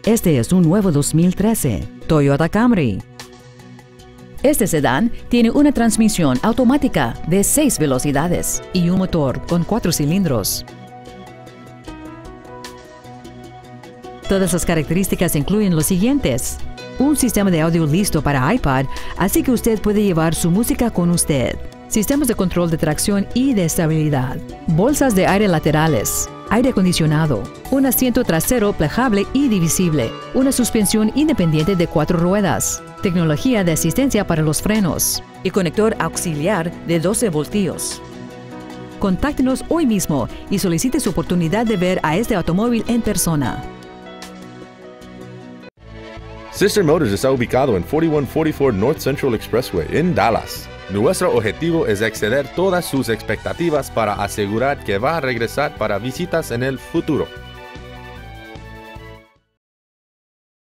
Este es un nuevo 2013 Toyota Camry. Este sedán tiene una transmisión automática de 6 velocidades y un motor con 4 cilindros. Todas las características incluyen los siguientes: un sistema de audio listo para iPod, así que usted puede llevar su música con usted. Sistemas de control de tracción y de estabilidad. Bolsas de aire laterales. Aire acondicionado. Un asiento trasero plegable y divisible. Una suspensión independiente de 4 ruedas. Tecnología de asistencia para los frenos. Y conector auxiliar de 12 voltios. Contáctenos hoy mismo y solicite su oportunidad de ver a este automóvil en persona. Sister Motors está ubicado en 4144 North Central Expressway en Dallas. Nuestro objetivo es exceder todas sus expectativas para asegurar que va a regresar para visitas en el futuro.